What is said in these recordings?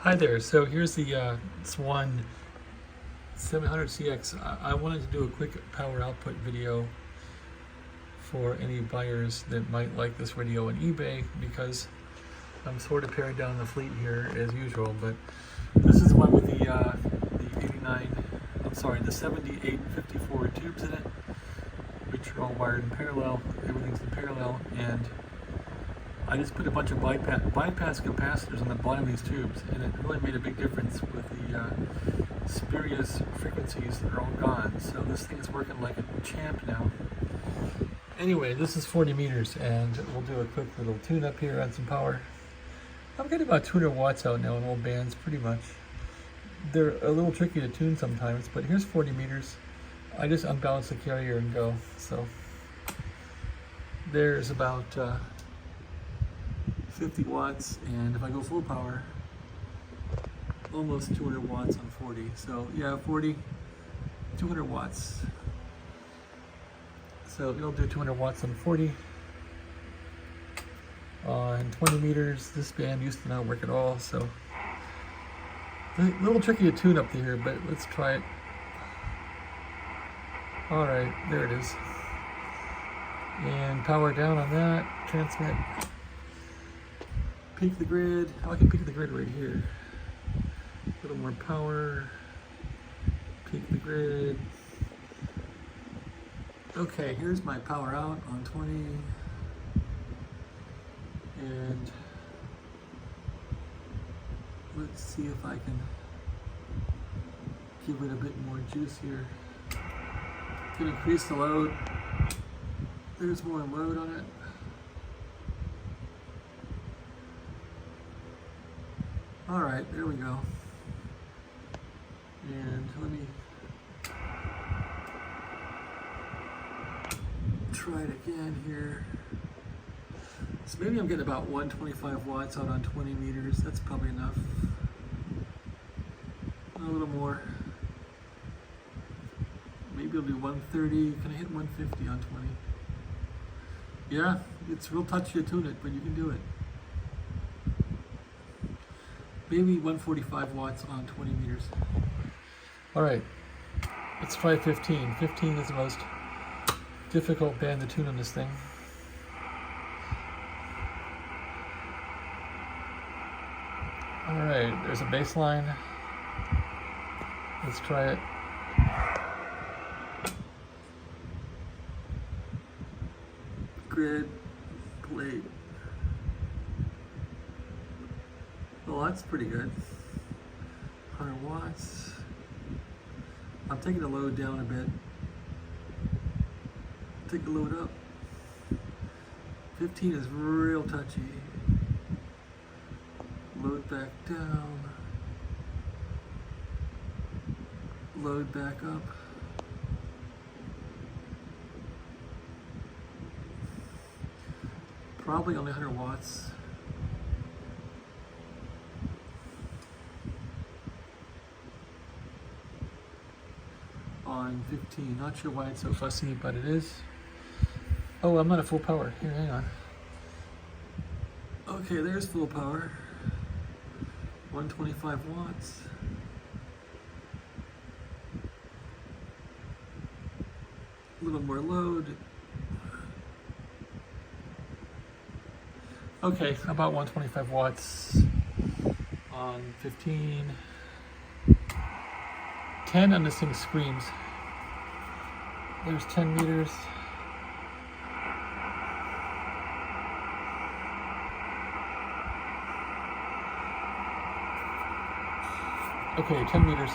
Hi there. So here's the Swan 700CX. I wanted to do a quick power output video for any buyers that might like this radio on eBay because I'm sort of paring down the fleet here as usual. But this is one with the 89, I'm sorry, the 7854 tubes in it, which are all wired in parallel. Everything's in parallel, and I just put a bunch of bypass capacitors on the bottom of these tubes, and it really made a big difference with the spurious frequencies that are all gone. So this thing is working like a champ now. Anyway, this is 40 meters, and we'll do a quick little tune up here on some power. I've got about 200 watts out now in all bands, pretty much. They're a little tricky to tune sometimes, but here's 40 meters. I just unbalance the carrier and go. So there's about 50 watts, and if I go full power, almost 200 watts on 40. So yeah, 40, 200 watts. So it'll do 200 watts on 40. On 20 meters, this band used to not work at all, so a little tricky to tune up to here, but let's try it. All right, there it is. And power down on that, transmit. Peak the grid. I can peak the grid right here. A little more power. Peak the grid. Okay, here's my power out on 20. And let's see if I can give it a bit more juice here. Can increase the load. There's more load on it. All right, there we go. And let me try it again here. So maybe I'm getting about 125 watts out on 20 meters. That's probably enough. A little more. Maybe I'll do 130. Can I hit 150 on 20? Yeah, it's real touchy to tune it, but you can do it. Maybe 145 watts on 20 meters. All right, let's try 15. 15 is the most difficult band to tune on this thing. All right, there's a bass line. Let's try it. Grid, plate. Well, that's pretty good. 100 watts. I'm taking the load down a bit. Take the load up. 15 is real touchy. Load back down. Load back up. Probably only 100 watts. On 15. Not sure why it's so fussy, but it is. Oh, I'm not at full power. Here, hang on. Okay, there's full power. 125 watts. A little more load. Okay, about 125 watts on 15. 10 on this thing screams. There's 10 meters. Okay, 10 meters.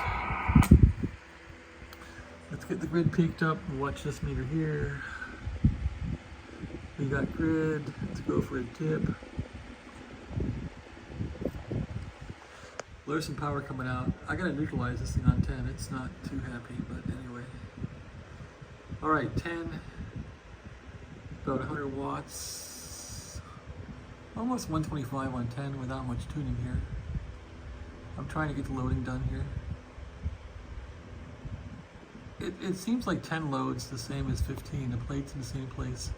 Let's get the grid peaked up and watch this meter here. We got grid. Let's go for a dip. There's some power coming out. I gotta neutralize this thing on 10. It's not too happy, but anyway. All right, 10. About 100 watts. Almost 125 on 10 without much tuning here. I'm trying to get the loading done here. It seems like 10 loads the same as 15. The plate's in the same place.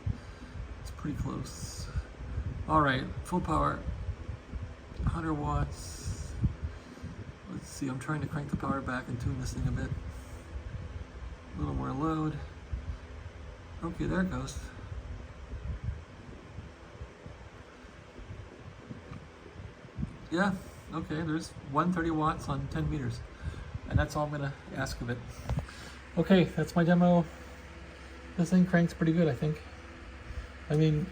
It's pretty close. All right, full power, 100 watts. See, I'm trying to crank the power back and tune this thing a bit. A little more load. Okay, there it goes. Yeah, okay, there's 130 watts on 10 meters. And that's all I'm gonna ask of it. Okay, that's my demo. This thing cranks pretty good, I think. I mean,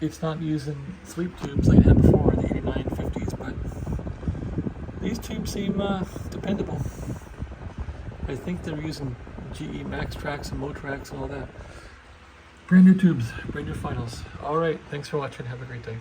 it's not using sweep tubes like it had before in the 8950s, but these tubes seem dependable. I think they're using GE Max Tracks and Motrax and all that. Brand new tubes, brand new finals. All right, thanks for watching. Have a great day.